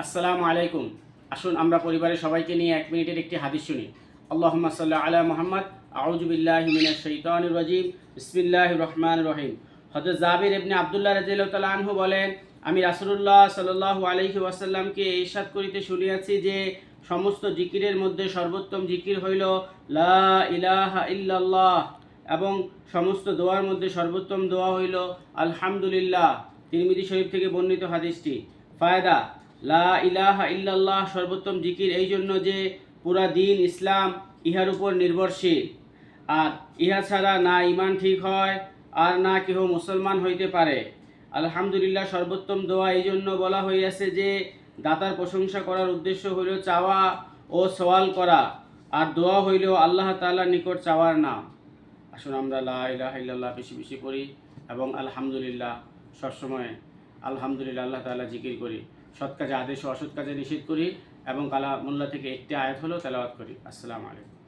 আসসালামু আলাইকুম। আসুন আমরা পরিবারের সবাইকে নিয়ে 1 মিনিটের একটি হাদিস শুনি। আল্লাহুম্মা সাল্লি আলা মুহাম্মদ, আউযু বিল্লাহি মিনাশ শাইতানির রাজীম, বিসমিল্লাহির রহমানির রহিম। হযরত জাবির ইবনে আব্দুল্লাহ রাদিয়াল্লাহু তাআলা আনহু বলেন, আমি রাসূলুল্লাহ সাল্লাল্লাহু আলাইহি ওয়াসাল্লামকে ইরশাদ করিতে শুনিয়াছি যে সমস্ত জিকিরের মধ্যে সর্বোত্তম জিকির হইল লা ইলাহা ইল্লাল্লাহ, এবং সমস্ত দোয়ার মধ্যে সর্বোত্তম দোয়া হইল আলহামদুলিল্লাহ। তিরমিজি শরীফ থেকে বর্ণিত হাদিসটি। ফায়দা: লা ইলাহা ইল্লাল্লাহ সর্বোত্তম জিকির এই জন্য যে পুরা দিন ইসলাম ইহার উপর নির্ভরশীল, আর ইহা ছাড়া না ইমান ঠিক হয় আর না কেহ মুসলমান হইতে পারে। আলহামদুলিল্লাহ সর্বোত্তম দোয়া এই জন্য বলা হইয়াছে যে দাতার প্রশংসা করার উদ্দেশ্য হইল চাওয়া ও সওয়াল করা, আর দোয়া হইল আল্লাহ তাআলার নিকট চাওয়ার নাম। আসুন আমরা লা ইলাহা ইল্লাল্লাহ বেশি বেশি করি এবং আলহামদুলিল্লাহ সবসময় আলহামদুলিল্লাহ আল্লাহ তাআলা জিকির করি। সৎ কাজে আদেশ ও অসৎ কাজে নিষেধ করি এবং কালামুল্লাহ থেকে একটি আয়াত হলেও তেলাওয়াত করি। আসসালামু আলাইকুম।